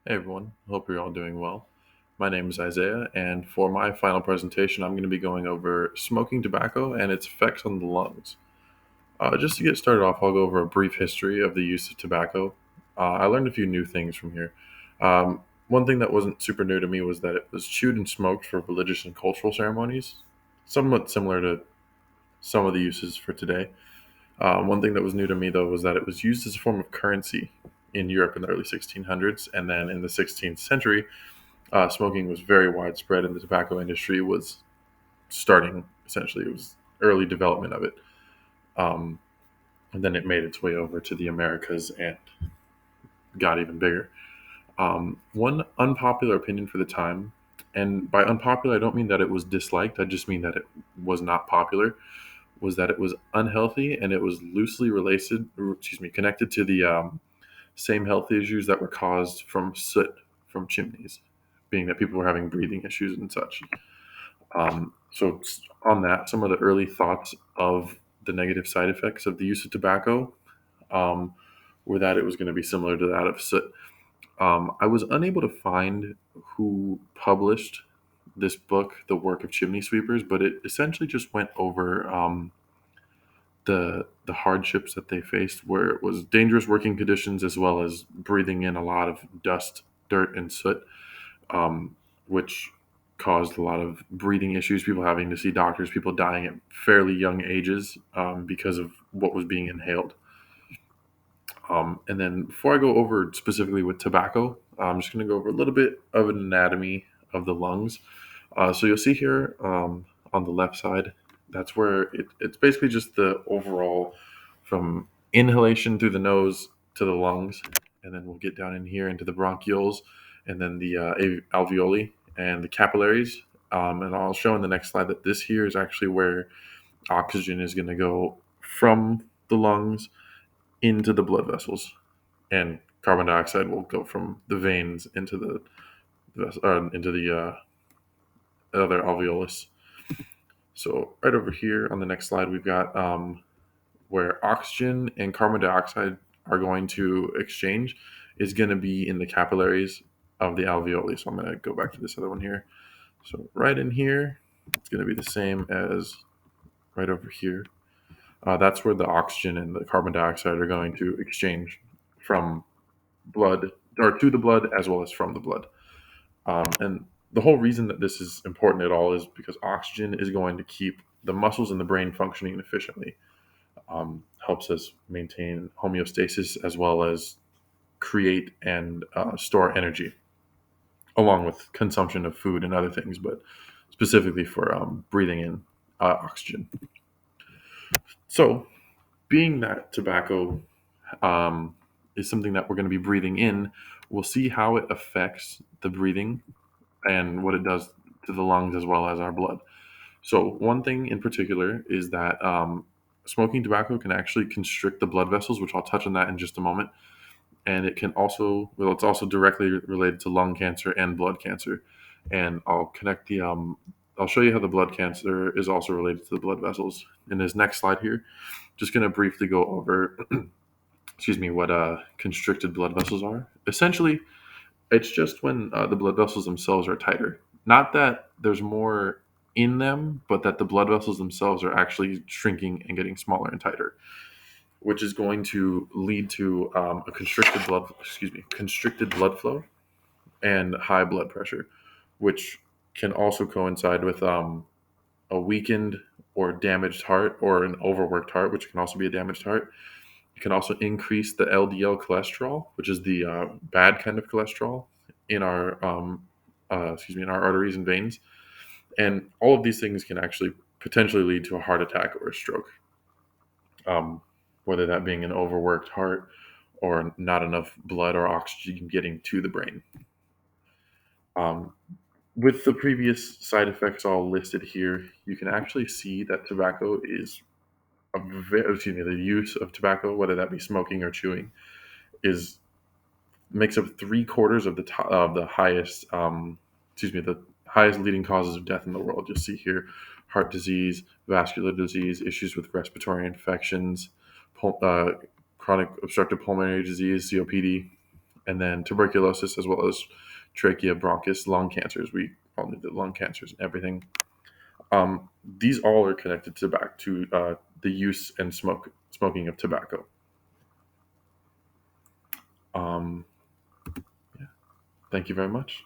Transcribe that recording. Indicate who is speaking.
Speaker 1: Hey everyone, hope you're all doing well. My name is Isaiah, and for my final presentation, I'm going to be going over smoking tobacco and its effects on the lungs. Just to get started off, I'll go over a brief history of the use of tobacco. I learned a few new things from here. One thing that wasn't super new to me was that it was chewed and smoked for religious and cultural ceremonies, somewhat similar to some of the uses for today. One thing that was new to me, though, was that it was used as a form of currency in Europe in the early 1600s, and then in the 16th century, smoking was very widespread and the tobacco industry was starting. Essentially, it was early development of it. Um, and then it made its way over to the Americas and got even bigger. One unpopular opinion for the time, and by unpopular, I don't mean that it was disliked, I just mean that it was not popular, was that it was unhealthy and it was loosely related, connected to the same health issues that were caused from soot from chimneys, being that people were having breathing issues and such. On that, some of the early thoughts of the negative side effects of the use of tobacco um, were that it was going to be similar to that of soot. I was unable to find who published this book, The Work of Chimney Sweepers, but it essentially just went over the hardships that they faced, where it was dangerous working conditions as well as breathing in a lot of dust, dirt, and soot, which caused a lot of breathing issues, people having to see doctors, people dying at fairly young ages because of what was being inhaled. And then before I go over specifically with tobacco, I'm just going to go over a little bit of an anatomy of the lungs. So you'll see here on the left side, that's where it's basically just the overall from inhalation through the nose to the lungs. And then we'll get down in here into the bronchioles and then the alveoli and the capillaries. And I'll show in the next slide that this here is actually where oxygen is going to go from the lungs into the blood vessels, and carbon dioxide will go from the veins into the other alveolus. So right over here on the next slide, we've got where oxygen and carbon dioxide are going to exchange is going to be in the capillaries of the alveoli. So I'm going to go back to this other one here. So right in here, it's going to be the same as right over here. That's where the oxygen and the carbon dioxide are going to exchange from blood or to the blood as well as from the blood. And the whole reason that this is important at all is because oxygen is going to keep the muscles in the brain functioning efficiently, helps us maintain homeostasis as well as create and store energy, along with consumption of food and other things, but specifically for breathing in oxygen. So, being that tobacco um, is something that we're going to be breathing in, we'll see how it affects the breathing and what it does to the lungs as well as our blood. So, one thing in particular is that smoking tobacco can actually constrict the blood vessels, which I'll touch on that in just a moment. And it can also, well, it's also directly related to lung cancer and blood cancer. And I'll show you how the blood cancer is also related to the blood vessels in this next slide here. Just going to briefly go over, what constricted blood vessels are. Essentially, it's just when the blood vessels themselves are tighter. Not that there's more in them, but that the blood vessels themselves are actually shrinking and getting smaller and tighter, which is going to lead to a constricted blood flow and high blood pressure, which can also coincide with a weakened or damaged heart or an overworked heart, which can also be a damaged heart. It can also increase the LDL cholesterol, which is the bad kind of cholesterol in our in our arteries and veins. And all of these things can actually potentially lead to a heart attack or a stroke, um, whether that being an overworked heart or not enough blood or oxygen getting to the brain. Um, with the previous side effects all listed here, you can actually see that tobacco is the use of tobacco, whether that be smoking or chewing, is makes up three-quarters of the highest the highest leading causes of death in the world. You'll see here heart disease, vascular disease, issues with respiratory infections, chronic obstructive pulmonary disease, COPD, and then tuberculosis, as well as trachea, bronchus, lung cancers. We all knew the lung cancers and everything. These all are connected to back to the use and smoking of tobacco. Um, yeah. Thank you very much.